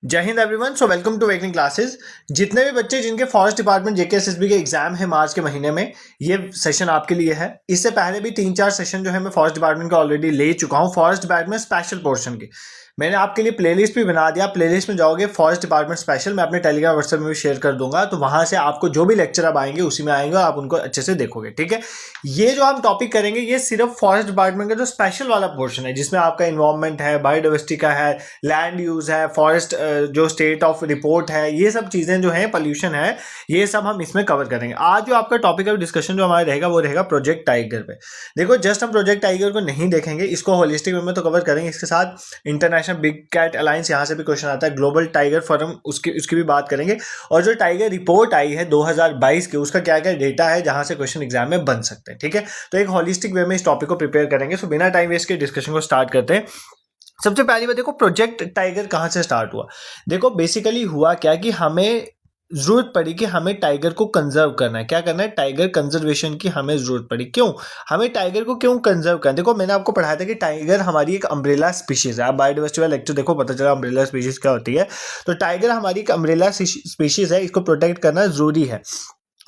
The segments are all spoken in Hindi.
जय हिंद everyone. So welcome to Wakening Classes. जितने भी बच्चे जिनके फॉरेस्ट डिपार्टमेंट जेकेएसएसबी के एग्जाम है मार्च के महीने में, ये सेशन आपके लिए है। इससे पहले भी 3-4 सेशन जो है मैं फॉरेस्ट डिपार्टमेंट का ऑलरेडी ले चुका हूँ। फॉरेस्ट डिपार्टमेंट स्पेशल पोर्शन की मैंने आपके लिए प्लेलिस्ट भी बना दिया। प्लेलिस्ट में जाओगे फॉरेस्ट डिपार्टमेंट स्पेशल, मैं अपने टेलीग्राम व्हाट्सएप में भी शेयर कर दूंगा, तो वहां से आपको जो भी लेक्चर अब आएंगे उसी में आएंगे और आप उनको अच्छे से देखोगे। ठीक है, ये जो हम टॉपिक करेंगे ये सिर्फ फॉरेस्ट डिपार्टमेंट का जो स्पेशल वाला पोर्शन है, जिसमें आपका इन्वायरमेंट है, बायोडाइवर्सिटी का है, लैंड यूज है, फॉरेस्ट जो स्टेट ऑफ रिपोर्ट है, ये सब चीजें जो है, पोल्यूशन है, ये सब हम इसमें कवर करेंगे। आज जो आपका टॉपिक ऑफ डिस्कशन जो हमारा रहेगा वो रहेगा प्रोजेक्ट टाइगर पे। देखो, जस्ट हम प्रोजेक्ट टाइगर को नहीं देखेंगे, इसको होलिस्टिक वे में तो कवर करेंगे। इसके साथ इंटरनेशनल बिग कैट अलायंस, यहाँ से भी क्वेश्चन आता है, ग्लोबल टाइगर फोरम, उसकी भी बात करेंगे। और जो टाइगर रिपोर्ट आई है 2022 की, उसका क्या क्या डेटा है जहां से क्वेश्चन एग्जाम में बन सकते हैं। ठीक है, तो एक होलिस्टिक वे में इस टॉपिक को प्रिपेयर करेंगे। सो बिना टाइम वेस्ट के डिस्कशन को स्टार्ट करते हैं। सबसे पहली बात, देखो प्रोजेक्ट टाइगर कहां से स्टार्ट हुआ। देखो बेसिकली हुआ क्या कि हमें जरूरत पड़ी कि हमें टाइगर को कंजर्व करना है। क्या करना है? टाइगर कंजर्वेशन की हमें जरूरत पड़ी। क्यों? हमें टाइगर को क्यों कंजर्व करना है? देखो, मैंने आपको पढ़ाया था कि टाइगर हमारी एक अम्ब्रेला स्पीशीज है। आप बायोडाइवर्सिटी वाला लेक्चर देखो, पता चला अम्ब्रेला स्पीशीज क्या होती है। तो टाइगर हमारी एक अम्ब्रेला स्पीशीज है, इसको प्रोटेक्ट करना जरूरी है।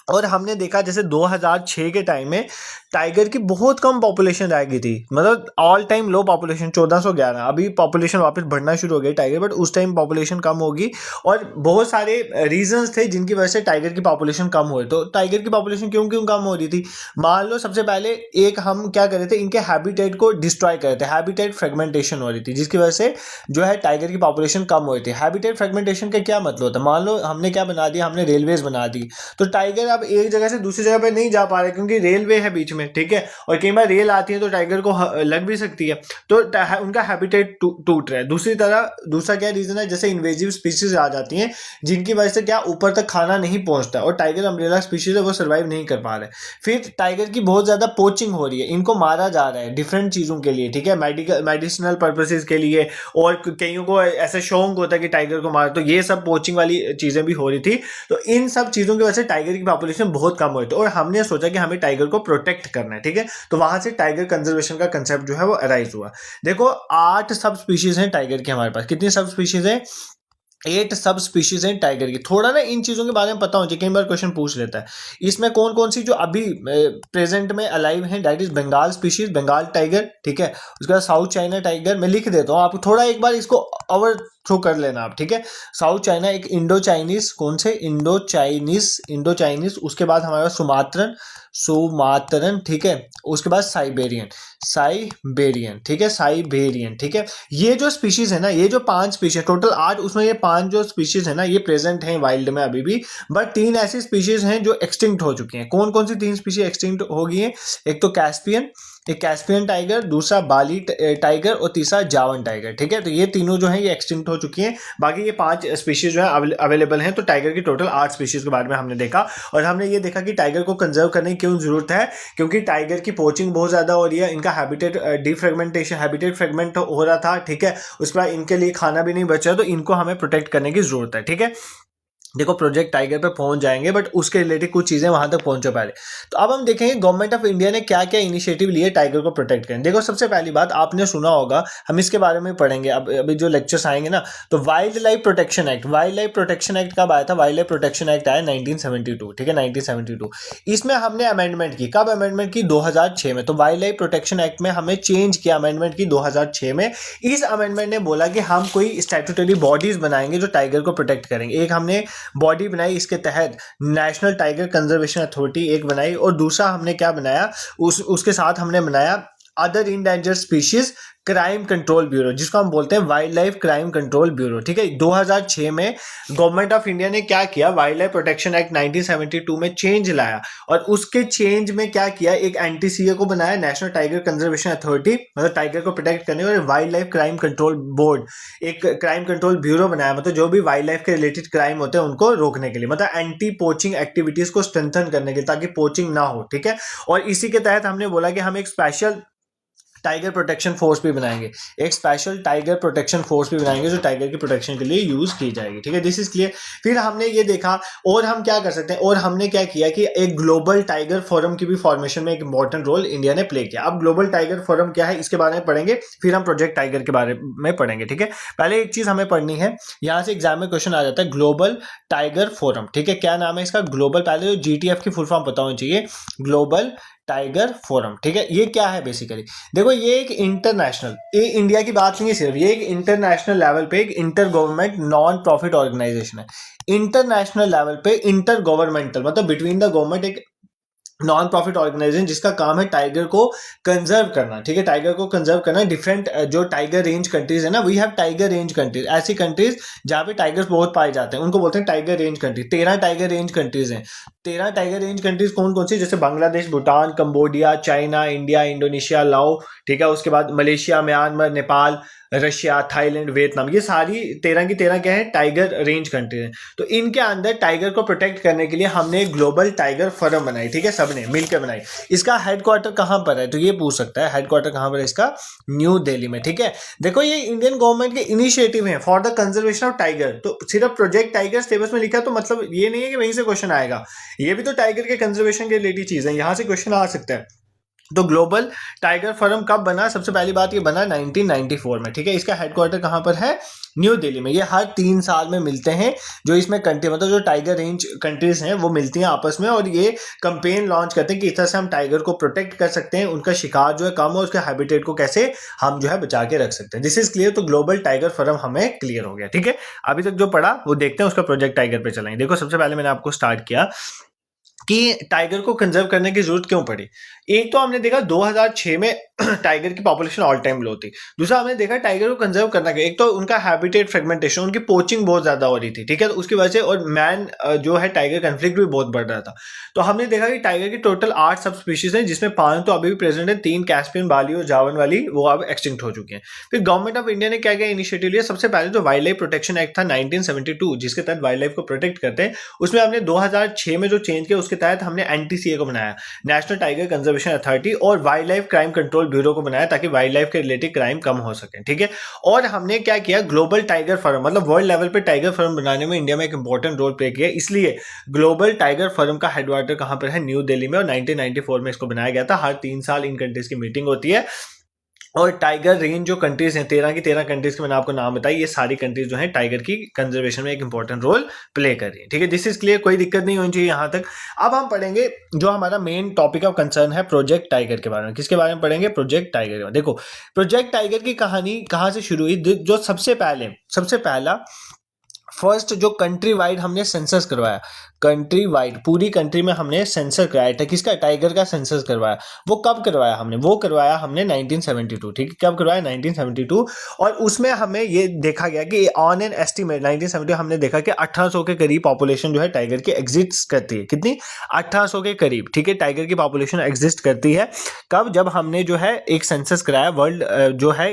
और हमने देखा जैसे 2006 के टाइम में टाइगर की बहुत कम पॉपुलेशन रह गई थी, मतलब ऑल टाइम लो पॉपुलेशन 1411। अभी पॉपुलेशन वापस बढ़ना शुरू हो गई टाइगर, बट उस टाइम पॉपुलेशन कम होगी। और बहुत सारे रीजंस थे जिनकी वजह से टाइगर की पॉपुलेशन कम हो रही। तो टाइगर की पॉपुलेशन क्यों क्यों कम हो रही थी? मान लो सबसे पहले एक हम क्या कर रहे थे, इनके हैबिटेट को डिस्ट्रॉय कर रहे थे। हैबिटेट फ्रेगमेंटेशन हो रही थी, जिसकी वजह से जो है टाइगर की पॉपुलेशन कम हो रही थी। हैबिटेट फ्रेगमेंटेशन का क्या मतलब होता है? मान लो हमने क्या बना दिया, हमने रेलवेज बना दी, तो टाइगर अब एक जगह से दूसरी जगह पे नहीं जा पा रहे क्योंकि रेलवे है बीच में। ठीक है, और कई बार रेल आती है तो टाइगर को लग भी सकती है, तो उनका हैबिटेट टूट रहा है। दूसरा क्या रीजन है? जैसे इन्वेजिव स्पीशीज आ जाती हैं, जिनकी वजह से क्या ऊपर तक खाना नहीं पहुंचता, और टाइगर अम्ब्रेला स्पीशीज है, वो सर्वाइव नहीं कर पा रहे। फिर टाइगर की बहुत ज्यादा पोचिंग हो रही है, इनको मारा जा रहा है डिफरेंट चीजों के लिए। ठीक है, मेडिसिनल पर्पसेज के लिए, और कईयों को ऐसा शौक होता है कि टाइगर को मार, तो ये सब पोचिंग वाली चीजें भी हो रही थी। तो इन सब चीजों की वजह से टाइगर की पॉपुलेशन बहुत कम हुई, तो और हमने सोचा कि हमें टाइगर को प्रोटेक्ट करना है। ठीक है, तो वहां से टाइगर कंजर्वेशन का कंसेप्ट जो है वो अराइज हुआ। देखो, 8 सब स्पीशीज हैं टाइगर की हमारे पास। कितनी सब स्पीशीज हैं? 8 सब स्पीशीज हैं टाइगर की। थोड़ा ना इन चीजों के बारे में पता होना चाहिए, कई बार क्वेश्चन पूछ लेता है। इसमें कौन कौन सी जो अभी प्रेजेंट में अलाइव हैं, that is Bengal species, Bengal tiger. ठीक है, उसके बाद साउथ चाइना टाइगर, मैं लिख देता हूँ, आप थोड़ा एक बार इसको ओवर थ्रो कर लेना आप। ठीक है, साउथ चाइना, एक इंडो चाइनीज, कौन से? इंडो चाइनीज, उसके बाद हमारा सुमात्रन। ठीक है, उसके बाद साइबेरियन। ठीक है, साइबेरियन। ठीक है, ये जो स्पीशीज है ना, ये जो 5 स्पीशीज, टोटल 8, उसमें ये 5 जो स्पीशीज है ना, ये प्रेजेंट हैं वाइल्ड में अभी भी। बट 3 ऐसी स्पीशीज हैं जो एक्सटिंक्ट हो चुकी हैं। कौन कौन सी 3 स्पीशीज एक्सटिंक्ट हो गई हैं? एक तो कैस्पियन टाइगर, दूसरा बाली टाइगर, और तीसरा जावन टाइगर। ठीक है, तो ये तीनों जो है ये एक्सटिंक्ट हो चुकी हैं। बाकी ये 5 स्पीशीज जो है अवेलेबल हैं। तो टाइगर की टोटल 8 स्पीशीज के बारे में हमने देखा, और हमने ये देखा कि टाइगर को कंजर्व करने की क्यों जरूरत है। क्योंकि टाइगर की पोचिंग बहुत ज्यादा हो रही है, इनका हैबिटेट हैबिटेट फ्रेगमेंट हो रहा था। ठीक है, उसके बाद इनके लिए खाना भी नहीं बचा, तो इनको हमें प्रोटेक्ट करने की जरूरत है। ठीक है, देखो प्रोजेक्ट टाइगर पे पहुंच जाएंगे, बट उसके रिलेटेड कुछ चीजें वहां तक पहुंचे पहले। तो अब हम देखेंगे गवर्नमेंट ऑफ इंडिया ने क्या क्या इनिशिएटिव लिए टाइगर को प्रोटेक्ट करने। देखो, सबसे पहली बात आपने सुना होगा, हम इसके बारे में पढ़ेंगे अब अभी जो लेक्चर्स आएंगे ना। तो वाइल्ड लाइफ प्रोटेक्शन एक्ट कब आया था? वाइल्ड लाइफ प्रोटेक्शन एक्ट आया 1972। ठीक है, 1972। इसमें हमने अमेंडमेंट की। कब अमेंडमेंट की? 2006 में। तो वाइल्ड लाइफ प्रोटेक्शन एक्ट में हमें चेंज किया, अमेंडमेंट की 2006 में। इस अमेंडमेंट ने बोला कि हम कोई स्टैट्यूटरी बॉडीज बनाएंगे जो टाइगर को प्रोटेक्ट करेंगे। एक हमने बॉडी बनाई, इसके तहत नेशनल टाइगर कंजर्वेशन अथॉरिटी एक बनाई, और दूसरा हमने क्या बनाया, उसके साथ हमने बनाया other endangered species crime control bureau, जिसको हम बोलते हैं wildlife crime control bureau. ठीक है, 2006 में गवर्नमेंट ऑफ इंडिया ने क्या किया, वाइल्ड लाइफ प्रोटेक्शन एक्ट 1972 में चेंज लाया, और उसके चेंज में क्या किया, एक एनटीसीए को बनाया, नेशनल टाइगर कंजर्वेशन अथॉरिटी, मतलब टाइगर को प्रोटेक्ट करने, और wildlife crime control board, एक क्राइम कंट्रोल ब्यूरो बनाया, मतलब जो भी वाइल्ड लाइफ के रिलेटेड क्राइम होते हैं उनको रोकने के लिए, मतलब एंटी पोचिंग एक्टिविटीज को स्ट्रेंथन करने के लिए, ताकि पोचिंग ना हो। ठीक है, और इसी के तहत हमने बोला कि हम एक स्पेशल टाइगर प्रोटेक्शन फोर्स भी बनाएंगे, एक स्पेशल टाइगर प्रोटेक्शन फोर्स भी बनाएंगे जो टाइगर की प्रोटेक्शन के लिए यूज की जाएगी। ठीक है, दिस इज क्लियर। फिर हमने ये देखा और हम क्या कर सकते हैं, और हमने क्या किया कि एक ग्लोबल टाइगर फोरम की भी फॉर्मेशन में एक इंपॉर्टेंट रोल इंडिया ने प्ले किया। अब ग्लोबल टाइगर फोरम क्या है इसके बारे में पढ़ेंगे, फिर हम प्रोजेक्ट टाइगर के बारे में पढ़ेंगे। ठीक है, पहले एक चीज हमें पढ़नी है, यहां से एग्जाम में क्वेश्चन आ जाता है ग्लोबल टाइगर फोरम। ठीक है, क्या नाम है इसका, ग्लोबल, पहले जो GTF की फुल फॉर्म पता होनी चाहिए, ग्लोबल टाइगर फोरम। ठीक है, ये क्या है बेसिकली, देखो ये एक इंटरनेशनल, ये इंडिया की बात नहीं है सिर्फ, ये एक इंटरनेशनल लेवल पे एक inter government non profit organisation है। इंटरनेशनल लेवल पे इंटर गवर्नमेंटल मतलब बिटवीन द गवर्नमेंट एक नॉन प्रॉफिट ऑर्गेनाइजेशन जिसका काम है टाइगर को कंजर्व करना। ठीक है, टाइगर को कंजर्व करना। डिफरेंट जो टाइगर रेंज कंट्रीज है ना, we have tiger range countries, ऐसी कंट्रीज जहां पे टाइगर्स बहुत पाए जाते हैं उनको बोलते हैं tiger range countries. 13 tiger range countries हैं। 13 टाइगर रेंज कंट्रीज कौन कौन सी, जैसे Bangladesh, Bhutan, Cambodia, China, India, Indonesia, लाओ। ठीक है, उसके बाद Malaysia, Myanmar, Nepal, Russia, Thailand, Vietnam, ये सारी 13 की 13 क्या है, टाइगर रेंज कंट्री है। तो इनके अंदर टाइगर को प्रोटेक्ट करने के लिए हमने एक ग्लोबल टाइगर फोरम बनाई। ठीक है, सबने मिलकर बनाई। इसका हेडक्वार्टर कहां पर है, तो ये पूछ सकता है हेडक्वार्टर कहां पर है इसका, न्यू दिल्ली में। ठीक है, देखो ये इंडियन गवर्नमेंट के इनिशिएटिव है for the conservation of tiger. तो सिर्फ प्रोजेक्ट टाइगर सिलेबस में लिखा तो मतलब ये नहीं है कि वहीं से क्वेश्चन आएगा, ये भी तो टाइगर के कंजर्वेशन के रिलेटेड चीज है, यहां से क्वेश्चन आ सकता है। तो ग्लोबल टाइगर फोरम कब बना, सबसे पहली बात ये बना 1994 में। ठीक है, इसका हेडक्वार्टर कहां पर है, न्यू दिल्ली में। ये हर 3 साल में मिलते हैं, जो इसमें कंट्री मतलब जो टाइगर रेंज कंट्रीज हैं वो मिलती हैं आपस में, और ये कंपेन लॉन्च करते हैं कि इस तरह से हम टाइगर को प्रोटेक्ट कर सकते हैं, उनका शिकार जो है कम हो, उसके हैबिटेट को कैसे हम जो है बचा के रख सकते हैं। This is clear. तो ग्लोबल टाइगर फोरम हमें क्लियर हो गया। ठीक है, अभी तक जो पढ़ा वो देखते हैं, उसका प्रोजेक्ट टाइगर पे चलेंगे। देखो सबसे पहले मैंने आपको स्टार्ट किया कि टाइगर को कंजर्व करने की जरूरत क्यों पड़ी। एक तो हमने देखा 2006 में टाइगर की पॉपुलेशन ऑल टाइम लो थी। दूसरा हमने देखा टाइगर को कंजर्व करना क्या, एक तो उनका हैबिटेट फ्रेगमेंटेशन, उनकी पोचिंग बहुत ज्यादा हो रही थी। ठीक है, तो उसकी वजह से, और मैन जो है टाइगर कन्फ्लिक्ट भी बहुत बढ़ रहा था। तो हमने देखा कि टाइगर की टोटल 8 सब स्पीशीज हैं, जिसमें 5 तो अभी भी प्रेजेंट है, 3 कैस्पियन, बाली और जावन वाली वो अब एक्सटिंक्ट हो चुकी हैं। फिर गवर्नमेंट ऑफ इंडिया ने क्या क्या इनिशिएटिव लिया, सबसे पहले जो वाइल्ड लाइफ प्रोटेक्शन एक्ट था 1972, जिसके तहत वाइल्ड लाइफ को प्रोटेक्ट करते हैं, उसमें हमने 2006 में जो चेंज किया उसके तहत हमने NTCA को बनाया, नेशनल टाइगर कंजर्वेशन अथॉरिटी, और wildlife crime control bureau को बनाया ताकि वाइल्ड लाइफ के रिलेटेड क्राइम कम हो सके। ठीक है, और हमने क्या किया, ग्लोबल टाइगर फोरम मतलब वर्ल्ड लेवल पे टाइगर फोरम बनाने में इंडिया में एक इंपॉर्टेंट रोल प्ले किया। इसलिए ग्लोबल टाइगर फोरम का हेडक्वार्टर कहां पर है, न्यू दिल्ली में, और 1994 में इसको बनाया गया था। हर 3 साल इन कंट्रीज की मीटिंग होती है, और टाइगर रेंज जो कंट्रीज हैं 13 की 13 कंट्रीज के मैंने आपको नाम बताई, ये सारी कंट्रीज जो हैं टाइगर की कंजर्वेशन में एक इंपॉर्टेंट रोल प्ले कर रही है। ठीक है, दिस इज क्लियर, कोई दिक्कत नहीं होनी चाहिए यहां तक। अब हम पढ़ेंगे जो हमारा मेन टॉपिक ऑफ कंसर्न है, प्रोजेक्ट टाइगर के बारे में। किसके बारे में पढ़ेंगे, प्रोजेक्ट टाइगर के बारे में। देखो प्रोजेक्ट टाइगर की कहानी कहां से शुरू हुई, जो सबसे पहला फर्स्ट जो कंट्री वाइड हमने सेंसस करवाया, कंट्री वाइड पूरी कंट्री में हमने सेंसर कराया था, किसका, टाइगर का सेंसस करवाया। वो कब करवाया हमने, वो करवाया हमने 1972। ठीक है, कब करवाया, 1972। और उसमें हमें ये देखा गया कि ऑन एन एस्टिमेट 1970 हमने देखा कि 1800 के करीब पॉपुलेशन जो है टाइगर की एग्जिस्ट करती है। कितनी, 1800 के करीब। ठीक है, टाइगर की पॉपुलेशन एग्जिस्ट करती है। कब, जब हमने जो है एक सेंसस कराया, वर्ल्ड जो है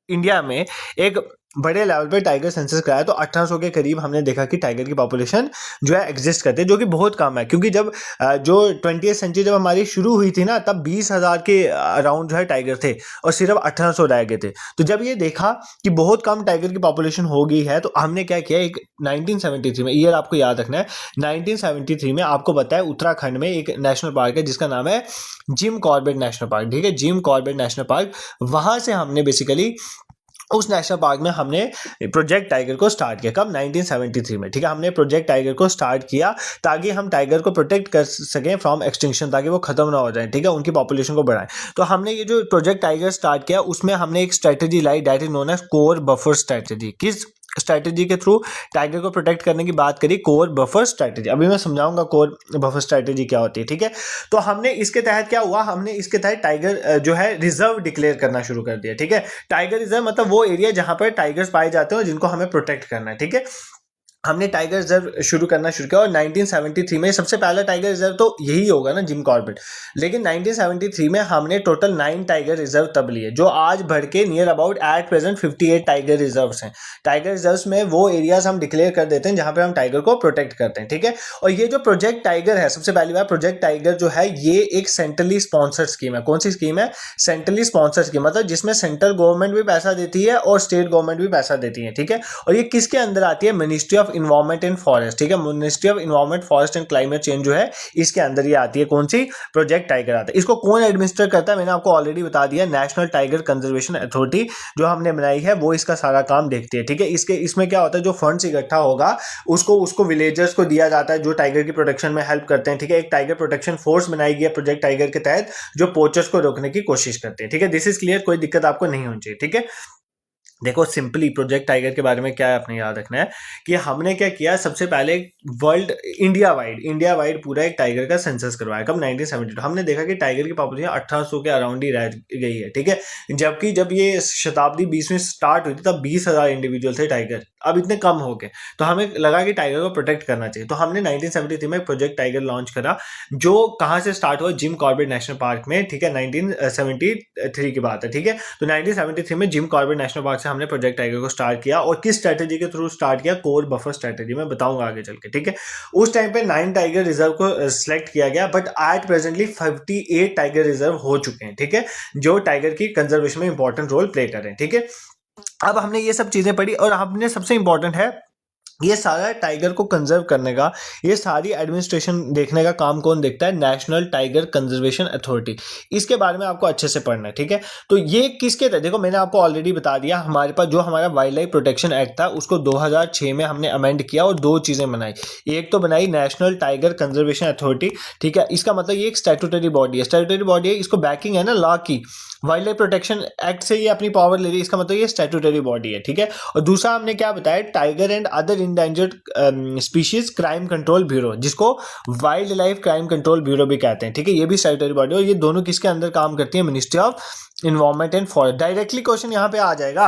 इंडिया में एक बड़े लेवल पे टाइगर सेंसस कराया, तो 1800 के करीब हमने देखा कि टाइगर की पॉपुलेशन जो है एग्जिस्ट करते हैं, जो कि बहुत कम है, क्योंकि जब जो 20वीं सेंचुरी जब हमारी शुरू हुई थी ना, तब 20,000 के अराउंड जो है टाइगर थे, और सिर्फ 1800 रह गए थे। तो जब ये देखा कि बहुत कम टाइगर की पॉपुलेशन हो गई है, तो हमने क्या किया, एक 1973 में, ईयर आपको याद रखना है, 1973 में आपको पता है उत्तराखंड में एक नेशनल पार्क है जिसका नाम है जिम कॉर्बेट नेशनल पार्क। ठीक है, जिम कॉर्बेट नेशनल पार्क, वहां से हमने बेसिकली उस नेशनल पार्क में हमने प्रोजेक्ट टाइगर को स्टार्ट किया। कब, 1973 में। ठीक है, हमने प्रोजेक्ट टाइगर को स्टार्ट किया ताकि हम टाइगर को प्रोटेक्ट कर सकें फ्रॉम एक्सटिंक्शन, ताकि वो खत्म ना हो जाए। ठीक है, उनकी पॉपुलेशन को बढ़ाएं। तो हमने ये जो प्रोजेक्ट टाइगर स्टार्ट किया, उसमें हमने एक स्ट्रेटेजी लाई, that is known as core buffer strategy. किस स्ट्रेटेजी के थ्रू टाइगर को प्रोटेक्ट करने की बात करी, कोर बफर स्ट्रेटेजी। अभी मैं समझाऊंगा कोर बफर स्ट्रेटेजी क्या होती है। ठीक है, तो हमने इसके तहत क्या हुआ, हमने इसके तहत टाइगर जो है रिजर्व डिक्लेयर करना शुरू कर दिया। ठीक है, टाइगर रिजर्व मतलब वो एरिया जहां पर टाइगर्स पाए जाते हैं और जिनको हमें प्रोटेक्ट करना है। ठीक है, हमने टाइगर रिजर्व शुरू करना शुरू किया और 1973 में सबसे पहला टाइगर रिजर्व तो यही होगा ना, जिम कॉर्बेट। लेकिन 1973 में हमने टोटल 9 टाइगर रिजर्व तब लिए, जो आज बढ़ के near about at present 58 tiger reserves हैं। टाइगर रिजर्व्स में वो एरियाज हम डिक्लेयर कर देते हैं जहां पे हम टाइगर को प्रोटेक्ट करते हैं, ठीक है। और ये जो प्रोजेक्ट टाइगर है, सबसे पहली बार प्रोजेक्ट टाइगर जो है ये एक सेंट्रली स्पॉन्सर्ड स्कीम है। कौन सी स्कीम है? सेंट्रली स्पॉन्सर्ड स्कीम, मतलब जिसमें सेंट्रल गवर्नमेंट भी पैसा देती है और स्टेट गवर्नमेंट भी पैसा देती है, ठीक है। और ये किसके अंदर आती है? Ministry of environment and forest, ठीक है। Ministry of environment, forest and climate change जो है इसके अंदर ये आती है। कौन सी? प्रोजेक्ट टाइगर आता है। इसको कौन एडमिनिस्टर करता है? मैंने आपको ऑलरेडी बता दिया, नेशनल टाइगर कंजर्वेशन अथॉरिटी जो हमने बनाई है वो इसका सारा काम देखती है, ठीक है। इसमें क्या होता है, जो फंड्स इकट्ठा होगा उसको विलेजर्स को दिया जाता है जो टाइगर की प्रोटेक्शन में हेल्प करते हैं, ठीक है। एक टाइगर प्रोटेक्शन फोर्स बनाई गई है प्रोजेक्ट टाइगर के तहत जो पोचर्स को रोकने की कोशिश करते हैं, ठीक है। दिस इज क्लियर, कोई दिक्कत आपको नहीं होनी चाहिए, ठीक है। देखो सिंपली प्रोजेक्ट टाइगर के बारे में क्या है अपने याद रखना है कि हमने क्या किया, सबसे पहले वर्ल्ड इंडिया वाइड पूरा एक टाइगर का सेंसस करवाया। कब? 1972। हमने देखा कि टाइगर की पॉपुलेशन 1800 के अराउंड ही रह गई है, ठीक है। जबकि जब ये शताब्दी 20 में स्टार्ट हुई थी तब 20,000 इंडिविजुअल थे टाइगर, अब इतने कम हो गए। तो हमें लगा कि टाइगर को प्रोटेक्ट करना चाहिए, तो हमने 1973 में प्रोजेक्ट टाइगर लॉन्च करा, जो कहाँ से स्टार्ट हुआ? जिम कॉर्बेट नेशनल पार्क में, ठीक है। 1973 की बात है, ठीक है। तो 1973 में जिम कॉर्बेट नेशनल पार्क से हमने प्रोजेक्ट टाइगर को स्टार्ट किया। और किस स्ट्रेटेजी के थ्रू स्टार्ट किया? कोर बफर स्ट्रेटेजी, मैं बताऊंगा आगे चल के, ठीक है। उस टाइम पे 9 टाइगर रिजर्व को सिलेक्ट किया गया, but at presently 58 tiger reserve हो चुके हैं, ठीक है, जो टाइगर की कंजर्वेशन में इंपॉर्टेंट रोल प्ले कर रहे हैं, ठीक है। अब हमने ये सब चीजें पढ़ी और हमने सबसे इंपॉर्टेंट है ये सारा टाइगर को कंजर्व करने का, ये सारी एडमिनिस्ट्रेशन देखने का काम कौन देखता है? National tiger conservation authority. इसके बारे में आपको अच्छे से पढ़ना है, ठीक है। तो ये किसके तहत? देखो मैंने आपको ऑलरेडी बता दिया, हमारे पास जो हमारा वाइल्ड लाइफ प्रोटेक्शन एक्ट था उसको 2006 में हमने अमेंड किया और दो चीजें बनाई। एक तो बनाई नेशनल टाइगर कंजर्वेशन अथॉरिटी, ठीक है। इसका मतलब ये एक स्टैट्यूटरी बॉडी है, स्टैट्यूटरी बॉडी है, इसको बैकिंग है ना लॉ की, वाइल्ड लाइफ प्रोटेक्शन एक्ट से ये अपनी पावर ले रही है, इसका मतलब ये स्टैट्यूटरी बॉडी है, ठीक है। और दूसरा हमने क्या बताया? Tiger and other endangered species crime control bureau, जिसको wildlife crime control bureau भी कहते हैं, ठीक है। ये भी स्टैट्यूटरी बॉडी है और ये दोनों किसके अंदर काम करती है? Ministry of environment and forest. Directly question यहाँ पे आ जाएगा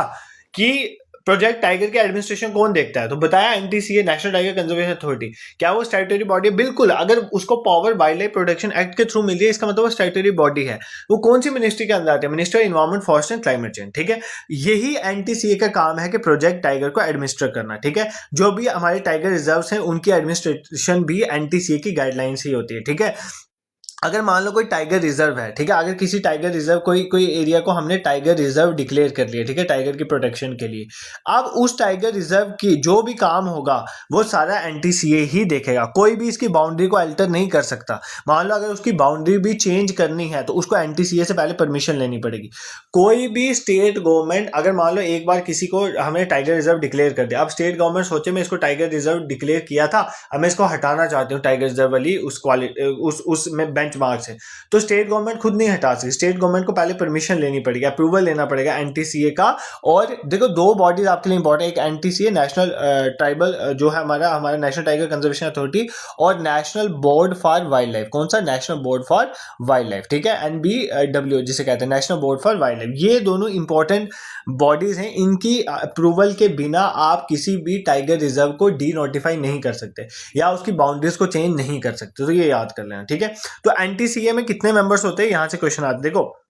कि प्रोजेक्ट टाइगर के एडमिनिस्ट्रेशन कौन देखता है? तो बताया NTCA, national tiger conservation authority. क्या वो स्टैट्यूटरी बॉडी है? बिल्कुल। अगर उसको power wild life protection act के थ्रू मिल रही है, इसका मतलब वो स्टैट्यूटरी बॉडी है। वो कौन सी मिनिस्ट्री के अंदर आती है? Ministry of environment, forest and climate change, ठीक है। यही एनटीसीए का काम है कि प्रोजेक्ट टाइगर को एडमिनिस्टर करना, ठीक है। जो भी हमारे टाइगर रिजर्व हैं उनकी एडमिनिस्ट्रेशन भी एनटीसीए की गाइडलाइंस ही होती है, ठीक है। अगर मान लो कोई टाइगर रिजर्व है, ठीक है, अगर किसी टाइगर रिजर्व कोई एरिया को हमने टाइगर रिजर्व डिक्लेयर कर लिया, ठीक है, टाइगर की प्रोटेक्शन के लिए, अब उस टाइगर रिजर्व की जो भी काम होगा वो सारा एनटीसीए ही देखेगा। कोई भी इसकी बाउंड्री को अल्टर नहीं कर सकता। मान लो अगर उसकी बाउंड्री भी चेंज करनी है तो उसको एनटीसीए से पहले परमिशन लेनी पड़ेगी। कोई भी स्टेट गवर्नमेंट, अगर मान लो एक बार किसी को हमने टाइगर रिजर्व डिक्लेयर कर दिया, अब स्टेट गवर्नमेंट सोचे मैं इसको टाइगर रिजर्व डिक्लेयर किया था, अब मैं इसको हटाना चाहती हूँ टाइगर रिजर्व वाली उस बेंचमार्क से, तो स्टेट गवर्नमेंट खुद नहीं हटा सकती। स्टेट गवर्नमेंट को पहले परमिशन लेनी पड़ेगी, अप्रूवल लेना पड़ेगा एनटीसीए का। और देखो दो बॉडीज आपके लिए इंपॉर्टेंट, एक एनटीसीए नेशनल ट्राइबल जो है हमारा नेशनल टाइगर कंजर्वेशन अथॉरिटी, और national board for wild life. कौन सा? National board for wild life, ठीक है, NBW जिसे कहते हैं, national board for wild life. ये दोनों इंपॉर्टेंट बॉडीज हैं, इनकी अप्रूवल के बिना आप किसी भी टाइगर रिजर्व को डी नोटिफाई नहीं कर सकते या उसकी बाउंड्रीज को चेंज नहीं कर सकते, तो ये याद कर लेना, ठीक है। तो एनटीसीए में कितने मेंबर्स होते हैं, यहां से क्वेश्चन आते हैं। देखो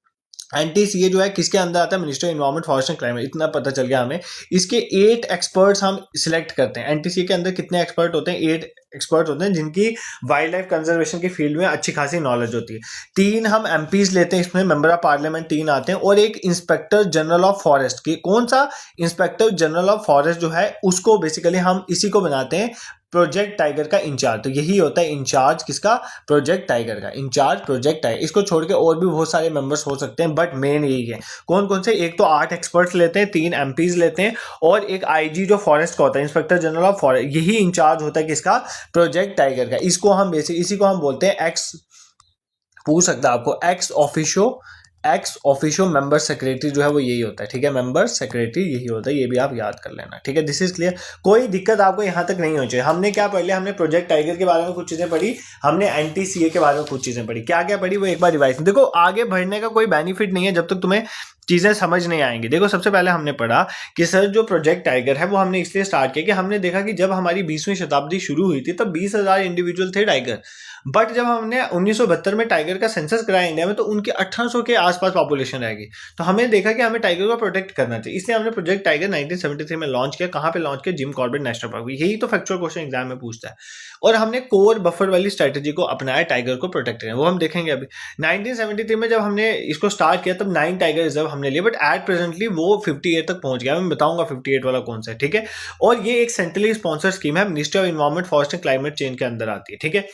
एनटीसीए जो है किसके अंदर आता है? Ministry of environment, forest and climate. इतना पता चल गया हमें। इसके 8 एक्सपर्ट्स हम सिलेक्ट करते हैं। एनटीसीए के अंदर कितने एक्सपर्ट होते हैं? 8 एक्सपर्ट होते हैं जिनकी वाइल्ड लाइफ कंजर्वेशन की फील्ड में अच्छी खासी नॉलेज होती है। 3 हम एमपीज लेते हैं, इसमें मेंबर ऑफ पार्लियामेंट 3 आते हैं, और एक इंस्पेक्टर जनरल ऑफ फॉरेस्ट की। कौन सा? इंस्पेक्टर जनरल ऑफ फॉरेस्ट जो है उसको बेसिकली हम इसी को बनाते हैं प्रोजेक्ट टाइगर का इंचार्ज। तो यही होता है इंचार्ज किसका? प्रोजेक्ट टाइगर का इंचार्ज प्रोजेक्ट टाइगर। इसको छोड़ के और भी बहुत सारे मेंबर्स हो सकते हैं, बट मेन यही है। कौन कौन से? एक तो 8 एक्सपर्ट्स लेते हैं, 3 एमपीज लेते हैं, और एक आईजी जो फॉरेस्ट का होता है, इंस्पेक्टर जनरल ऑफ फॉरेस्ट, यही इंचार्ज होता है किसका? प्रोजेक्ट टाइगर का। इसको हम इसी को हम बोलते हैं एक्स, पूछ सकता है आपको, एक्स ऑफिशियो मेंबर सेक्रेटरी जो है वो यही होता है, ठीक है, मेंबर सेक्रेटरी यही होता है। ये भी आप याद कर लेना, ठीक है। दिस इज क्लियर, कोई दिक्कत आपको यहां तक नहीं होनी चाहिए। हमने क्या पढ़ लिया? हमने प्रोजेक्ट टाइगर के बारे में कुछ चीजें पढ़ी, हमने एनटीसीए के बारे में कुछ चीजें पढ़ी। क्या क्या पढ़ी वो एक बार रिवाइज। देखो आगे बढ़ने का कोई बेनिफिट नहीं है जब तक तुम्हें चीज़ें समझ नहीं आएंगी। देखो सबसे पहले हमने पढ़ा कि सर जो प्रोजेक्ट टाइगर है वो हमने इसलिए स्टार्ट किया कि हमने देखा कि जब हमारी 20वीं शताब्दी शुरू हुई थी तब 20,000 इंडिविजुअल थे टाइगर, बट जब हमने 1972 में टाइगर का सेंसस कराया इंडिया में तो उनके 1800 के आसपास पॉपुलेशन रह गई। तो हमें देखा कि हमें टाइगर को प्रोटेक्ट करना चाहिए, इसलिए हमने प्रोजेक्ट टाइगर 1973 में लॉन्च किया। कहाँ पे लॉन्च किया? Jim Corbett national park. यही तो फैक्चुअल क्वेश्चन एग्जाम में पूछता है। और हमने कोर बफर वाली स्ट्रेटेजी को अपनाया टाइगर को प्रोटेक्ट करने, वो हम देखेंगे अभी। 1973 में जब हमने इसको स्टार्ट किया तब 9 टाइगर रिजर्व हमने लिए, बट एट प्रेजेंटली वो 58 तक पहुंच गया। मैं बताऊंगा 58 वाला कौन सा है, ठीक है। और ये एक सेंट्रली स्पॉन्सर स्कीम है, ministry of environment forest and climate change के अंदर आती है, ठीक है।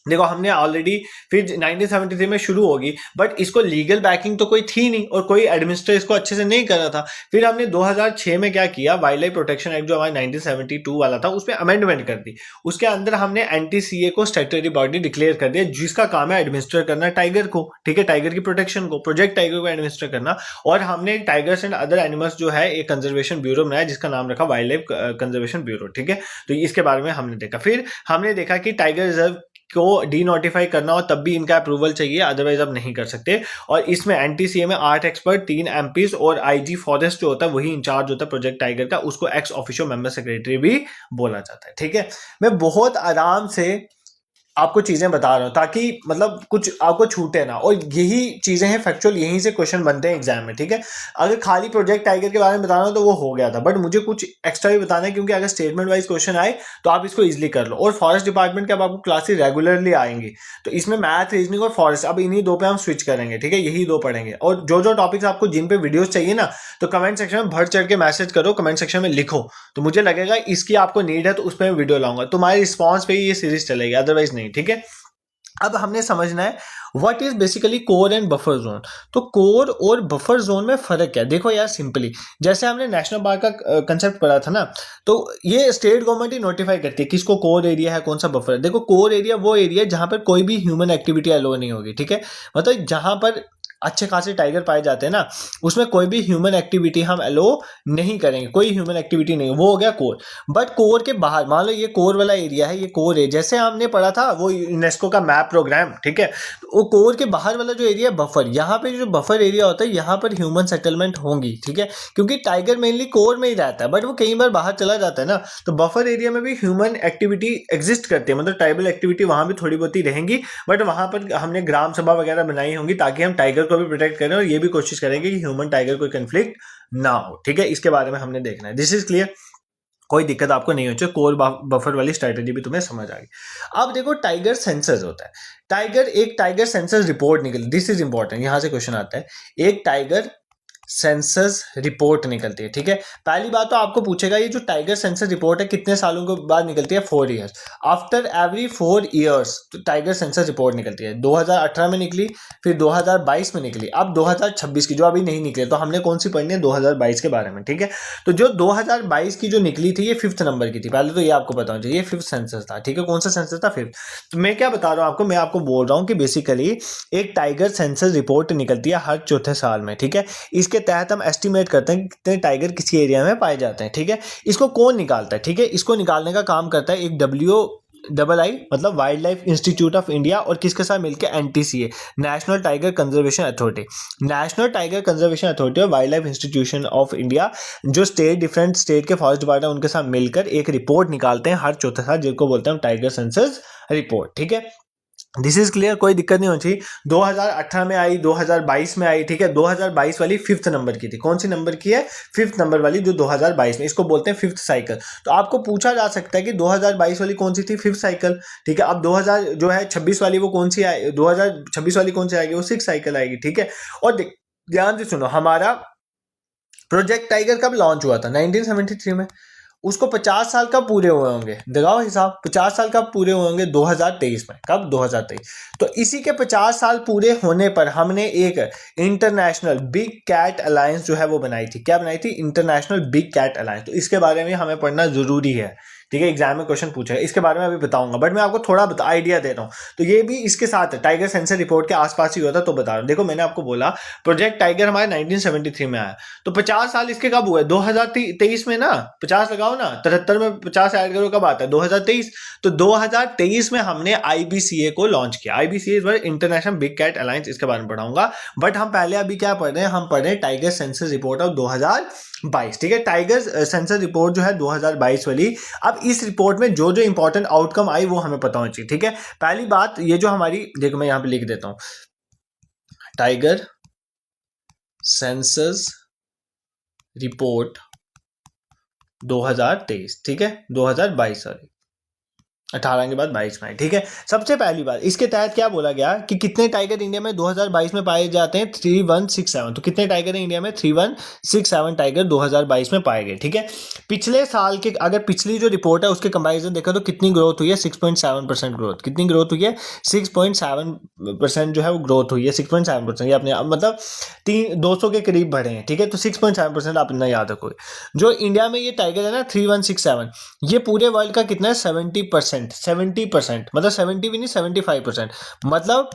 देखो हमने ऑलरेडी फिर 1973 में शुरू होगी, बट इसको लीगल बैकिंग तो कोई थी नहीं और कोई एडमिनिस्ट्रेट इसको अच्छे से नहीं कर रहा था। फिर हमने 2006 में क्या किया, वाइल्ड लाइफ प्रोटेक्शन एक्ट जो हमारा 1972 वाला था उसमें अमेंडमेंट कर दी। उसके अंदर हमने एनटीसीए को स्टैट्यूटरी बॉडी डिक्लेयर कर दिया जिसका काम है एडमिनिस्टर करना टाइगर को, ठीक है, टाइगर की प्रोटेक्शन को, प्रोजेक्ट टाइगर को एडमिनिस्टर करना। और हमने टाइगर्स एंड अदर एनिमल्स जो है एक कंजर्वेशन ब्यूरो बनाया जिसका नाम रखा वाइल्ड लाइफ कंजर्वेशन ब्यूरो, ठीक है। तो इसके बारे में हमने देखा। फिर हमने देखा कि टाइगर रिजर्व को डी नोटिफाई करना हो तब भी इनका अप्रूवल चाहिए, अदरवाइज अब नहीं कर सकते। और इसमें एनटीसीए में 8 एक्सपर्ट, 3 एमपीज और आईजी फॉरेस्ट जो होता है वही इंचार्ज होता है प्रोजेक्ट टाइगर का, उसको एक्स ऑफिशियो मेंबर सेक्रेटरी भी बोला जाता है, ठीक है। मैं बहुत आराम से आपको चीजें बता रहा हूं ताकि मतलब कुछ आपको छूटे ना, और यही चीजें हैं फैक्चुअल, यहीं से क्वेश्चन बनते हैं एग्जाम में, ठीक है। अगर खाली प्रोजेक्ट टाइगर के बारे में बताना हो तो वो हो गया था, बट मुझे कुछ एक्स्ट्रा भी बताना है क्योंकि अगर स्टेटमेंट वाइज क्वेश्चन आए तो आप इसको इजिली कर लो। और फॉरेस्ट डिपार्टमेंट के अब आपको क्लासेस रेगुलरली आएंगी, तो इसमें मैथ, रीजनिंग और फॉरेस्ट अब इन्हीं दो पे हम स्विच करेंगे, ठीक है, यही दो पढ़ेंगे। और जो जो टॉपिक्स आपको जिन पे वीडियोस चाहिए ना, तो कमेंट सेक्शन में बढ़ चढ़ के मैसेज करो, कमेंट सेक्शन में लिखो, तो मुझे लगेगा इसकी आपको नीड है तो उस पर मैं वीडियो लाऊंगा। तुम्हारे रिस्पॉन्स पे ही ये सीरीज चलेगी, अदरवाइज नहीं, ठीक है। अब हमने समझना है what is basically core and buffer zone. तो कोर और बफर जोन में फर्क क्या है? देखो यार सिंपली, जैसे हमने नेशनल पार्क का कंसेप्ट पढ़ा था ना, तो ये स्टेट गवर्नमेंट ही नोटिफाई करती है किसको कोर एरिया है, कौन सा बफर है। देखो कोर एरिया वो एरिया है जहां पर कोई भी ह्यूमन एक्टिविटी अलो नहीं होगी, ठीक है। मतलब जहां पर अच्छे खासे टाइगर पाए जाते हैं ना, उसमें कोई भी ह्यूमन एक्टिविटी हम अलो नहीं करेंगे, कोई ह्यूमन एक्टिविटी नहीं, वो हो गया कोर। बट कोर के बाहर, मान लो ये कोर वाला एरिया है, ये कोर है, जैसे हमने पढ़ा था वो यूनेस्को का मैप प्रोग्राम, ठीक है। वो कोर के बाहर वाला जो एरिया है बफर, यहाँ पे जो बफर एरिया होता है यहाँ पर ह्यूमन सेटलमेंट होंगी, ठीक है, क्योंकि टाइगर मेनली कोर में ही रहता है, बट वो कई बार बाहर चला जाता है ना, तो बफर एरिया में भी ह्यूमन एक्टिविटी एग्जिस्ट करती है, मतलब ट्राइबल एक्टिविटी वहां भी थोड़ी बहुत ही रहेंगी। बट वहां पर हमने ग्राम सभा वगैरह बनाई होंगी ताकि हम टाइगर को भी प्रोटेक्ट करें और ये भी कोशिश करेंगे कि ह्यूमन टाइगर कोई कंफ्लिक्ट ना हो, ठीक है। इसके बारे में हमने देखना है। दिस इज क्लियर, कोई दिक्कत आपको नहीं होती, कोर बफर वाली स्ट्रेटेजी भी तुम्हें समझ आ गई। अब देखो टाइगर सेंसस होता है, एक टाइगर सेंसस रिपोर्ट निकली, दिस इज इंपॉर्टेंट, यहां से क्वेश्चन आता है, एक टाइगर सेंसस रिपोर्ट निकलती है, ठीक है। पहली बात तो आपको पूछेगा ये जो टाइगर सेंसस रिपोर्ट है कितने सालों के बाद निकलती है? 4 ईयर्स, आफ्टर एवरी 4 ईयर्स तो टाइगर सेंसस रिपोर्ट निकलती है। 2018 में निकली, फिर 2022 में निकली, अब 2026 की जो अभी नहीं निकली, तो हमने कौन सी पढ़नी है? 2022 के बारे में, ठीक है। तो जो 2022 की जो निकली थी ये 5th नंबर की थी, पहले तो ये आपको पता होना चाहिए, ये 5th सेंसस था, ठीक है। कौन सा सेंसस था? 5th। तो मैं क्या बता रहा हूँ आपको, मैं आपको बोल रहा हूँ कि बेसिकली एक टाइगर सेंसस रिपोर्ट निकलती है हर चौथे साल में, ठीक है। इसके तहत हम एस्टिमेट करते हैं कि कितने टाइगर किसी एरिया में पाए जाते हैं, ठीक है। इसको कौन निकालता है? ठीक है, इसको निकालने का काम करता है एक WII मतलब wildlife institute of India, और किसके साथ मिलकर? NTCA, national tiger conservation authority. National tiger conservation authority और wildlife institution of India जो डिफरेंट स्टेट के फॉरेस्ट डिपार्टमेंट उनके साथ मिलकर एक रिपोर्ट निकालते हैं हर चौथे साल, जिसको बोलते हैं टाइगर सेंसस रिपोर्ट, ठीक है। दिस इज क्लियर, कोई दिक्कत नहीं होनी चाहिए। 2018 में आई, 2022 में आई, ठीक है। 2022 वाली 5th नंबर की थी, कौन सी नंबर की है? 5th नंबर वाली जो 2022 में, इसको बोलते हैं 5th साइकिल। तो आपको पूछा जा सकता है कि 2022 वाली कौन सी थी? 5th साइकिल, ठीक है। अब 2000 जो है 26 वाली वो कौन सी आए? 2026 वाली कौन सी आएगी? वो 6th साइकिल आएगी, ठीक है। और ध्यान से सुनो, हमारा प्रोजेक्ट टाइगर कब लॉन्च हुआ था? 1973 में। उसको 50 साल कब पूरे हुए होंगे? लगाओ हिसाब, 50 साल कब पूरे हुए होंगे? 2023 में। कब? 2023। तो इसी के 50 साल पूरे होने पर हमने एक इंटरनेशनल बिग कैट अलायंस जो है वो बनाई थी। क्या बनाई थी? International big cat alliance. तो इसके बारे में हमें पढ़ना जरूरी है, ठीक है, एग्जाम में क्वेश्चन पूछा है, इसके बारे में अभी बताऊंगा, बट मैं आपको थोड़ा आइडिया दे रहा हूँ। तो ये भी इसके साथ टाइगर सेंसर रिपोर्ट के आसपास ही होता, तो बता रहा हूँ। देखो मैंने आपको बोला प्रोजेक्ट टाइगर हमारे 1973 में आया, तो 50 साल इसके कब हुए? 2023 में ना, 50 लगाओ ना, 73 में 50 ऐड करो, कब आता है? 2023। तो 2023 में हमने आईबीसीए को लॉन्च किया। IBCA is international big cat alliance, इसके बारे में पढ़ाऊंगा, बट हम पहले अभी क्या पढ़ रहे हैं? हम पढ़ रहे हैं टाइगर सेंसर रिपोर्ट ऑफ 2022। ठीक है, टाइगर सेंसर रिपोर्ट जो है 2022 वाली। अब इस रिपोर्ट में जो जो इंपॉर्टेंट आउटकम आई वो हमें पता होनी चाहिए। ठीक है, पहली बात ये जो हमारी, देखो मैं यहां पे लिख देता हूं, टाइगर सेंसस रिपोर्ट 2023, ठीक है, 2022 सॉरी, 18 के बाद 22 में। ठीक है, सबसे पहली बात इसके तहत क्या बोला गया कि कितने टाइगर इंडिया में 2022 में पाए जाते हैं? 3167। तो कितने टाइगर हैं इंडिया में? 3167 टाइगर 2022 में पाए गए। ठीक है, पिछले साल के अगर पिछली जो रिपोर्ट है उसके कंपैरिजन देखा तो कितनी ग्रोथ हुई है? 6.7% ग्रोथ। कितनी ग्रोथ हुई है? 6.7% जो है वो ग्रोथ हुई है। 6.7% ये अपने मतलब 200 के करीब बढ़े हैं। ठीक है, तो 6.7% आप इतना याद रखोगे। जो इंडिया में ये टाइगर है ना 3167, ये पूरे वर्ल्ड का कितना है? 70%। मतलब 70 भी नहीं, 75%। मतलब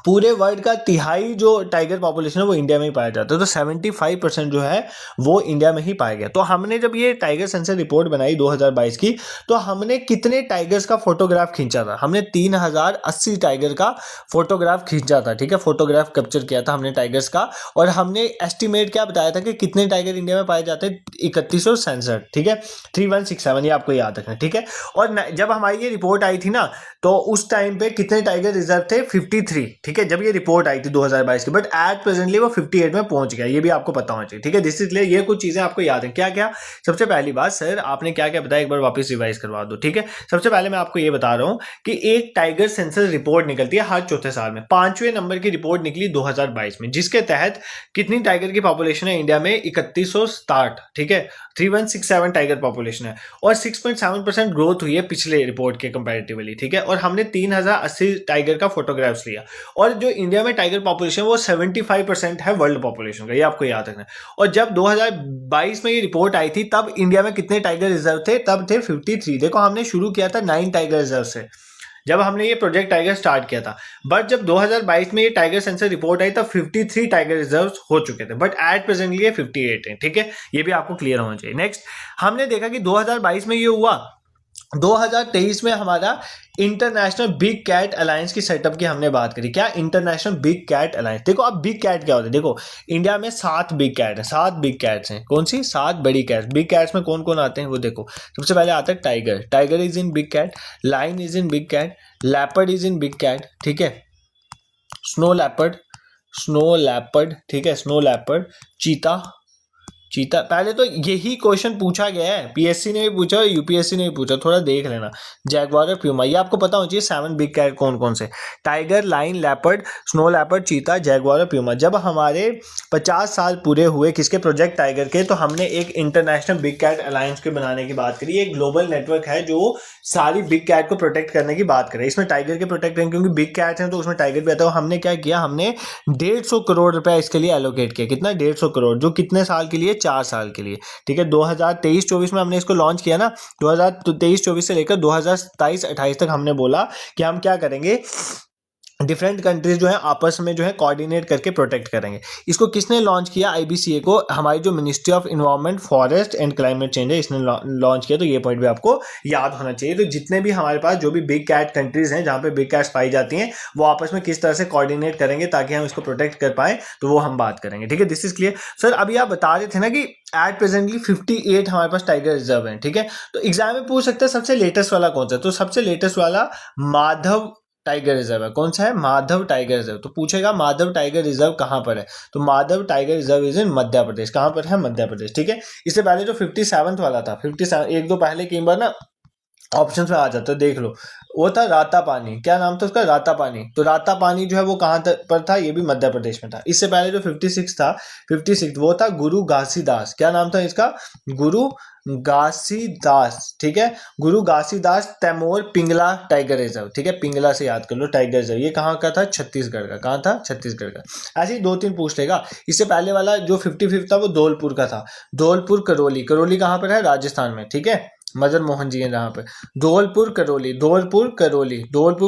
पूरे वर्ल्ड का तिहाई जो टाइगर पॉपुलेशन है वो इंडिया में ही पाया जाता है। तो 75% जो है वो इंडिया में ही पाया गया। तो हमने जब ये टाइगर सेंसर रिपोर्ट बनाई 2022 की, तो हमने कितने टाइगर्स का फोटोग्राफ खींचा था? हमने 3080 टाइगर का फोटोग्राफ खींचा था। ठीक है, फोटोग्राफ कैप्चर किया था हमने टाइगर्स का, और हमने एस्टिमेट क्या बताया था कि कितने टाइगर इंडिया में पाए जाते हैं? 3167। ठीक है, 3167 ये आपको याद रखना। ठीक है, और जब हमारी ये रिपोर्ट आई थी ना, तो उस टाइम पे कितने टाइगर रिजर्व थे? 53। ठीक है, जब ये रिपोर्ट आई थी 2022 की, बट एट प्रेजेंटली वो 58 में पहुंच गया। ये भी आपको पता होना चाहिए। ठीक है, दिस इज क्लियर। ये कुछ चीजें आपको याद है क्या क्या? सबसे पहली बात, सर आपने क्या क्या बताया एक बार वापस रिवाइज करवा दो। ठीक है, सबसे पहले मैं आपको ये बता रहा हूं कि एक टाइगर सेंसस रिपोर्ट निकलती है हर चौथे साल में। 5वें नंबर की रिपोर्ट निकली 2022 में, जिसके तहत कितनी टाइगर की पॉपुलेशन है इंडिया में? 3160। ठीक है, 3167 टाइगर पॉपुलेशन है, और 6.7% ग्रोथ हुई है पिछले रिपोर्ट के कंपैरेटिवली। ठीक है, और हमने 3080 टाइगर का फोटोग्राफ्स लिया, और जो इंडिया में टाइगर पॉपुलेशन वो 75% है वर्ल्ड पॉपुलेशन का, ये आपको याद रखना है। और जब 2022 में ये रिपोर्ट आई थी तब इंडिया में कितने टाइगर रिजर्व थे? तब थे 53। देखो हमने शुरू किया था 9 टाइगर रिजर्व से जब हमने ये प्रोजेक्ट टाइगर स्टार्ट किया था, बट जब 2022 में ये टाइगर सेंसर रिपोर्ट आई तब 53 टाइगर रिजर्व हो चुके थे, बट एट प्रेजेंटली ये 58 है। ठीक है, ये भी आपको क्लियर होना चाहिए। नेक्स्ट हमने देखा कि 2022 में ये हुआ, 2023 में हमारा इंटरनेशनल बिग कैट अलायंस की सेटअप की हमने बात करी। क्या? International big cat alliance. देखो अब बिग कैट क्या होता है? देखो इंडिया में 7 बिग कैट है, 7 बिग कैट्स हैं। कौन सी? 7 बड़ी कैट्स। बिग कैट्स में कौन कौन आते हैं वो देखो। सबसे पहले आता है tiger, tiger is in big cat, lion is in big cat, leopard is in big cat. ठीक है, स्नो लेपर्ड, स्नो लेपर्ड, ठीक है, स्नो लेपर्ड, चीता, चीता। पहले तो यही क्वेश्चन पूछा गया है, पीएससी ने भी पूछा और यूपीएससी ने भी पूछा, थोड़ा देख लेना। जैगवार और प्यूमा, ये आपको पता होना चाहिए 7 बिग कैट कौन कौन से? Tiger, line, leopard, snow leopard, चीता, जैगवार और प्यूमा। जब हमारे 50 साल पूरे हुए किसके? प्रोजेक्ट टाइगर के, तो हमने एक इंटरनेशनल बिग कैट अलायंस के बनाने की बात करी। एक ग्लोबल नेटवर्क है जो सारी बिग कैट को प्रोटेक्ट करने की बात करे। इसमें टाइगर के प्रोटेक्ट करेंगे क्योंकि बिग कैट है तो उसमें टाइगर भी आता है। हमने क्या किया? हमने 150 करोड़ रुपया इसके लिए एलोकेट किया। कितना? 150 करोड़। जो कितने साल के लिए? 4 साल के लिए। ठीक है, 2023-24 में हमने इसको लॉन्च किया ना, 2023-24 से लेकर 2027-28 तक हमने बोला कि हम क्या करेंगे, डिफरेंट कंट्रीज जो है आपस में जो है कोऑर्डिनेट करके प्रोटेक्ट करेंगे। इसको किसने लॉन्च किया? आईबीसीए को, हमारी जो ministry of environment, forest and climate change है, इसने लॉन्च किया। तो ये पॉइंट भी आपको याद होना चाहिए। तो जितने भी हमारे पास जो भी बिग कैट कंट्रीज हैं जहां पे बिग कैट्स पाई जाती हैं, वो आपस में किस तरह से कोऑर्डिनेट करेंगे ताकि हम इसको प्रोटेक्ट कर पाए, तो वो हम बात करेंगे। ठीक है, दिस इज क्लियर। सर अभी आप बता रहे थे ना कि एट प्रेजेंटली 58 हमारे पास टाइगर रिजर्व है। ठीक है, तो एग्जाम में पूछ सकते हैं सबसे लेटेस्ट वाला कौन सा है? तो सबसे लेटेस्ट वाला माधव टाइगर रिजर्व है। कौन सा है? Madhav tiger reserve. तो पूछेगा माधव टाइगर रिजर्व कहां पर है? तो Madhav tiger reserve is in Madhya Pradesh. कहां पर है? मध्य प्रदेश। ठीक है, इससे पहले जो 57th वाला था, 57 एक दो पहले कई बार ना ऑप्शन में आ जाता है, देख लो, वो था राता पानी। क्या नाम था उसका? राता पानी। तो राता पानी जो है वो कहां पर था? ये भी मध्य प्रदेश में था। इससे पहले जो 56 था, 56 वो था गुरु घासीदास। क्या नाम था इसका? गुरु घासीदास। ठीक है, गुरु घासीदास तैमूर पिंगला टाइगर रिजर्व। ठीक है, पिंगला से याद कर लो टाइगर रिजर्व। ये कहाँ का था? छत्तीसगढ़ का। कहाँ था? छत्तीसगढ़ का। ऐसे ही 2-3 पूछ लेगा। इससे पहले वाला जो 55 था वो धौलपुर का था। धौलपुर करौली, करौली कहाँ पर है? राजस्थान में। ठीक है, मदन मोहन जी हैं जहाँ पे। धौलपुर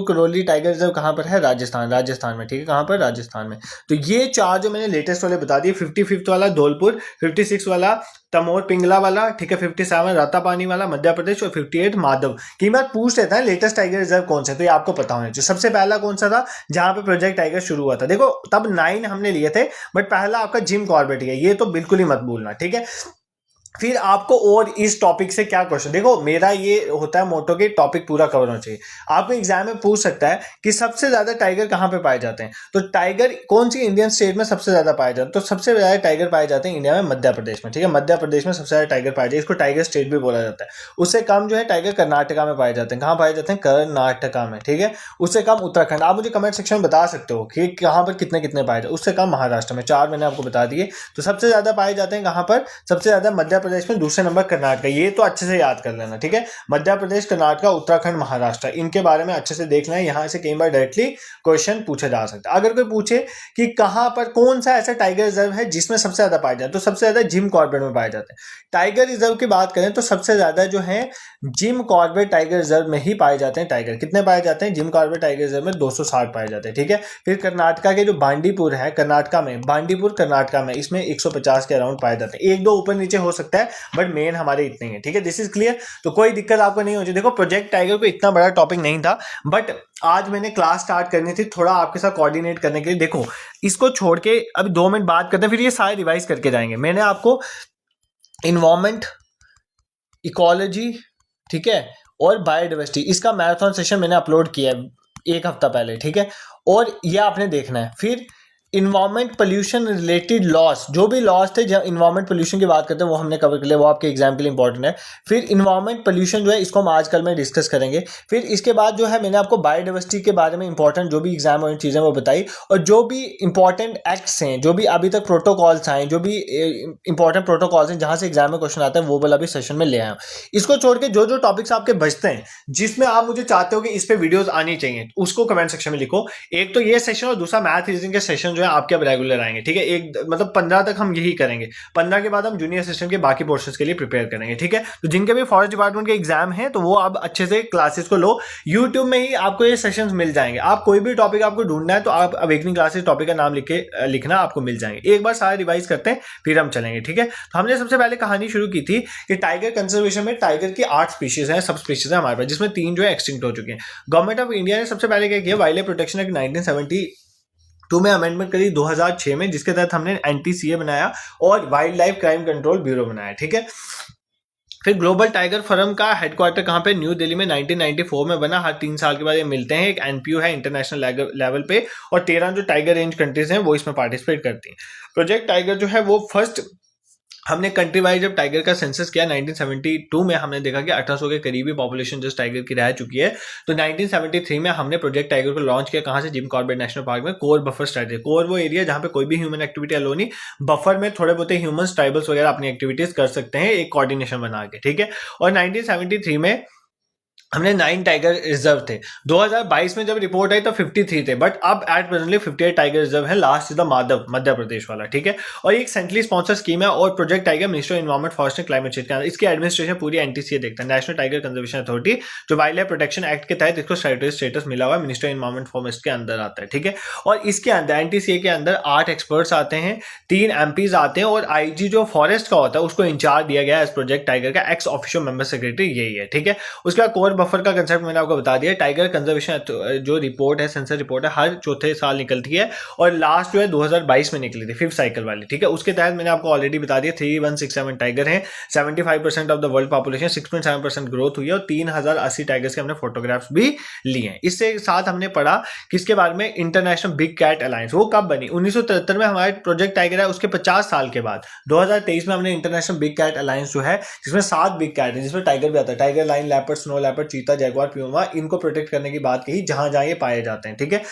करौली टाइगर रिजर्व कहाँ पर है? राजस्थान में, ठीक है, कहाँ पर? राजस्थान में। तो ये चार जो मैंने लेटेस्ट वाले बता दिए, 55th वाला धौलपुर, 56 वाला तमोर पिंगला वाला, ठीक है, 57 रातापानी वाला मध्य प्रदेश, और 58 माधव। कई बार पूछ लेता है लेटेस्ट टाइगर रिजर्व कौन सा, तो ये आपको पता होना चाहिए। सबसे पहला कौन सा था जहां पे प्रोजेक्ट टाइगर शुरू हुआ था? देखो तब 9 हमने लिए थे, बट पहला आपका जिम कॉर्बेट है, ये तो बिल्कुल ही मत भूलना, ठीक है। फिर आपको और इस टॉपिक से क्या क्वेश्चन, देखो मेरा ये होता है मोटो कि टॉपिक पूरा कवर होना चाहिए। आपको एग्जाम में पूछ सकता है कि सबसे ज्यादा टाइगर कहाँ पे पाए जाते हैं, तो टाइगर कौन सी इंडियन स्टेट में सबसे ज्यादा पाए जाते हैं? तो सबसे ज्यादा टाइगर पाए जाते हैं इंडिया में मध्य प्रदेश में, ठीक है, मध्य प्रदेश में सबसे ज्यादा टाइगर पाए जाते हैं, इसको टाइगर स्टेट भी बोला जाता है। उससे कम जो है टाइगर कर्नाटका में पाए जाते हैं। कहाँ पाए जाते हैं? कर्नाटका में, ठीक है। उससे कम उत्तराखंड। आप मुझे कमेंट सेक्शन में बता सकते हो कि कहाँ पर कितने कितने पाए जाते हैं। उससे कम महाराष्ट्र में। 4 मैंने आपको बता दिए। तो सबसे ज्यादा पाए जाते हैं कहाँ पर? सबसे ज्यादा मध्य प्रदेश में, दूसरे नंबर कर्नाटक। ये तो अच्छे से याद कर लेना, ठीक है। मध्य प्रदेश, कर्नाटक, उत्तराखंड, महाराष्ट्र, इनके बारे में अच्छे से देखना है। यहां से कई बार डायरेक्टली क्वेश्चन पूछा जा सकता है। अगर कोई पूछे कि कहां पर कौन सा ऐसा टाइगर रिजर्व है जिसमें सबसे ज्यादा पाए जाते हैं, तो सबसे ज्यादा जिम कॉर्बेट में पाए जाते हैं। टाइगर रिजर्व की बात करें तो सबसे ज्यादा जो है जिम कॉर्बेट टाइगर रिजर्व में ही पाए जाते हैं टाइगर। कितने पाए जाते हैं? जिम कॉर्बेट टाइगर रिजर्व में 260 पाए जाते हैं, ठीक है। फिर कर्नाटका के जो बांडीपुर है, कर्नाटका में इसमें 150 के अराउंड पाए जाते हैं। एक दो ऊपर नीचे हो सकता है, बट मेन हमारे इतने ही है, ठीक है। This is clear. तो कोई दिक्कत आपको नहीं होगी। देखो प्रोजेक्ट टाइगर को इतना बड़ा टॉपिक नहीं था, बट आज मैंने क्लास स्टार्ट करनी थी थोड़ा आपके साथ कोऑर्डिनेट करने के लिए। देखो इसको छोड़ के अभी 2 मिनट बात करते हैं, फिर ये सारे रिवाइज करके जाएंगे। मैंने आपको इन्वायरमेंट, इकोलॉजी, ठीक है, और बायोडाइवर्सिटी, इसका मैराथन सेशन मैंने अपलोड किया है 1 हफ्ता पहले, ठीक है। और ये आपने देखना है। फिर इन्वायरमेंट पोल्यूशन रिलेटेड लॉस, जो भी लॉस थे, जब इन्वायरमेंट पोल्यूशन की बात करते हैं वो हमने कवर कर लिया, वो आपके एग्जाम के लिए इंपॉर्टेंट है। फिर इन्वायरमेंट पोल्यूशन जो है इसको हम आजकल में डिस्कस करेंगे। फिर इसके बाद जो है मैंने आपको बायोडाइवर्सिटी के बारे में इंपॉर्टेंट जो भी एग्जाम और चीज़ें वो बताई, और जो भी इंपॉर्टेंट एक्ट्स हैं, जो भी अभी तक प्रोटोकॉल्स आए, जो भी इंपॉर्टेंट प्रोटोकॉल्स हैं जहाँ से एग्जाम में क्वेश्चन आता है, वो वाला भी सेशन में ले आया हूँ। इसको छोड़ के जो जो टॉपिक्स आपके बचते हैं जिसमें आप मुझे चाहते हो कि इस पे वीडियोस आनी चाहिए, उसको कमेंट सेक्शन में लिखो। एक तो ये सेशन और दूसरा मैथ रीजनिंग के सेशन जो है आपके अब रेगुलर आएंगे, ठीक है। एक मतलब 15 तक हम यही करेंगे। 15 के बाद हम जूनियर सेशन के बाकी पोर्शंस के लिए प्रिपेयर करेंगे, ठीक है। तो जिनके भी फॉरेस्ट डिपार्टमेंट के एग्जाम है तो वो आप अच्छे से क्लासेस को लो। यूट्यूब में ही आपको ये सेशंस मिल जाएंगे। आप कोई भी टॉपिक आपको ढूंढना है तो आप अवेकनिंग क्लासेस टॉपिक का नाम लिखना, आपको मिल जाएंगे। एक बार सारा रिवाइज करते हैं फिर हम चलेंगे, ठीक है। तो हमने सबसे पहले कहानी शुरू की थी कि टाइगर कंजर्वेशन में टाइगर की 8 स्पीशीज हैं, सब स्पीशीज है हमारे पास, जिसमें 3 जो है एक्सटिंक्ट हो चुके हैं। गवर्नमेंट ऑफ इंडिया ने सबसे पहले क्या किया? वाइल्ड लाइफ प्रोटेक्शन एक्ट 1972 में अमेंडमेंट करी 2006 में, जिसके तहत हमने NTCA बनाया और wildlife crime control bureau बनाया, ठीक है। फिर ग्लोबल टाइगर फोरम का हेडक्वार्टर कहाँ पे? न्यू दिल्ली में 1994 में बना। हर 3 साल के बाद ये मिलते हैं। एक NPO है इंटरनेशनल लेवल पे, और 13 जो टाइगर रेंज कंट्रीज हैं वो इसमें पार्टिसिपेट करती हैं। प्रोजेक्ट टाइगर जो है वो फर्स्ट हमने कंट्री वाइज जब टाइगर का सेंसस किया 1972 में, हमने देखा कि 1800 के करीबी पॉपुलेशन जस्ट टाइगर की रह चुकी है। तो 1973 में हमने प्रोजेक्ट टाइगर को लॉन्च किया। कहां से? जिम कॉर्बेट नेशनल पार्क में। कोर बफर स्ट्रेटजी, कोर वो एरिया जहां पे कोई भी ह्यूमन एक्टिविटी अलो नहीं, बफर में थोड़े बहुत ह्यूमंस, ट्राइबल्स वगैरह अपनी एक्टिविटीज कर सकते हैं एक कोऑर्डिनेशन बना के, ठीक है। और 1973 में हमने 9 टाइगर रिजर्व थे। 2022 में जब रिपोर्ट आई तो 53 थे, बट अब एट प्रेजेंटली 58 टाइगर रिजर्व है। Last is the Madhav, Madhya Pradesh वाला, ठीक है। और एक सेंट्रली स्पॉन्सर स्कीम है, और project tiger minister of environment, forest and climate change के अंदर इसकी एडमिनिस्ट्रेशन पूरी NTCA देखता है, नेशनल टाइगर कंजर्वेशन अथॉरिटी, जो वाइल्ड लाइफ प्रोटेक्शन एक्ट के तहत इसको स्टेटस मिला हुआ है, मिनिस्टर ऑफ एनवायरमेंट फॉरेस्ट के अंदर आता है, ठीक है। और इसके अंदर NTCA के अंदर 8 एक्सपर्ट्स आते हैं, 3 MPs आते हैं, और IG जो फॉरेस्ट का होता है उसको इंचार्ज दिया गया है एज प्रोजेक्ट टाइगर का। एक्स ऑफिशियल मेंबर सेक्रेटरी यही है, ठीक है। उसके बाद कोर बफर का कंसेप्ट मैंने आपको बता दिया। टाइगर कंजर्वेशन जो रिपोर्ट है, सेंसर रिपोर्ट है, हर चौथे साल निकलती है, और लास्ट जो है 2022 में निकली थी, 5th साइकिल वाली, ठीक है। उसके तहत मैंने आपको ऑलरेडी बता दिया 3167 टाइगर हैं, 75% of the world population, 6.7% growth हुई है, और 3080 टाइगर्स के हमने फोटोग्राफ्स भी लिए हैं। इससे साथ हमने पढ़ा किसके बारे में? International big cat alliance. वो कब बनी? 1973 में हमारे प्रोजेक्ट टाइगर है, उसके 50 साल के बाद 2023 में हमने इंटरनेशनल बिग कैट अलायंस जो है, जिसमें 7 बिग कैट है, जिसमें टाइगर भी आता है, tiger, line, leopard, snow leopard, चीता, जैगुआर, प्यूमा, इनको प्रोटेक्ट करने की बात कही जहां जहां ये पाए जाते हैं, ठीक है।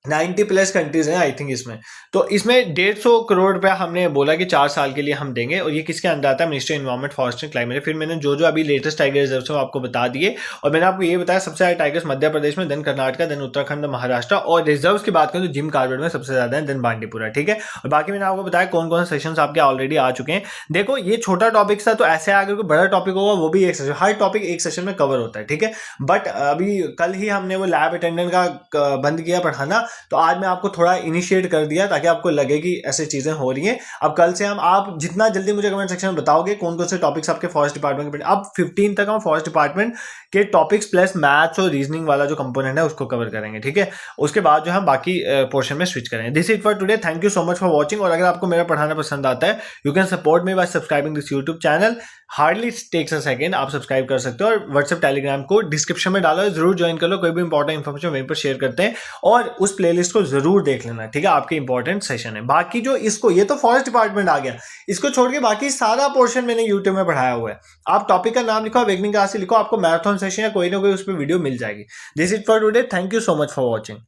90+ कंट्रीज हैं आई थिंक इसमें। तो इसमें 150 करोड़ रुपया हमने बोला कि 4 साल के लिए हम देंगे, और ये किसके अंदर आता है? Ministry environment, forest and climate. फिर मैंने जो जो अभी लेटेस्ट टाइगर रिजर्व है आपको बता दिए, और मैंने आपको ये बताया सबसे ज्यादा टाइगर्स मध्य प्रदेश में, देन कर्नाटक, देन उत्तराखंड, महाराष्ट्र, और रिजर्व की बात करें तो जिम कार्बेट में सबसे ज्यादा है, देन बांडीपुरा। ठीक है, और बाकी मैंने आपको बताया कौन कौन से सेशंस आपके ऑलरेडी आ चुके हैं। देखो ये छोटा टॉपिक था, तो ऐसे अगर कोई बड़ा टॉपिक होगा वो भी एक सेशन, हर टॉपिक एक सेशन में कवर होता है। ठीक है, बट अभी कल ही हमने वो लैब अटेंडेंट का बंद किया पढ़ाना, तो आज मैं आपको थोड़ा इनिशिएट कर दिया ताकि आपको लगे कि ऐसी चीजें हो रही हैं। अब कल से हम, आप जितना जल्दी मुझे कमेंट सेक्शन में बताओगे कौन कौन से टॉपिक्स आपके फॉरेस्ट डिपार्टमेंट के, अब 15 तक हम फॉरेस्ट डिपार्टमेंट के टॉपिक्स प्लस मैथ्स और रीजनिंग वाला जो कंपोनेंट है उसको कवर करेंगे। ठीक है, उसके बाद जो हम बाकी पोर्शन में स्विच करेंगे। This it for today, thank you so much for watching. और अगर आपको मेरा पढ़ाना पसंद आता है, you can support me by subscribing this YouTube channel. Hardly takes a second, आप सब्सक्राइब कर सकते हो, और व्हाट्सएप टेलीग्राम को डिस्क्रिप्शन में डालो, जरूर ज्वाइन कर लो। कोई भी इंपॉर्टेंट इन्फॉर्मेशन वहीं पर शेयर करते हैं, और उस प्लेलिस्ट को जरूर देख लेना। ठीक है, आपके इंपॉर्टेंट सेशन है। बाकी जो इसको, ये तो फॉरेस्ट डिपार्टमेंट आ गया, इसको छोड़ के बाकी सारा पोर्शन मैंने यूट्यूब में पढ़ाया हुआ है। आप टॉपिक का नाम लिखो, अवेकनिंग क्लास लिखो, आपको मैराथन सेशन या कोई ना कोई उस पर वीडियो मिल जाएगी। This it for today, thank you so much for watching.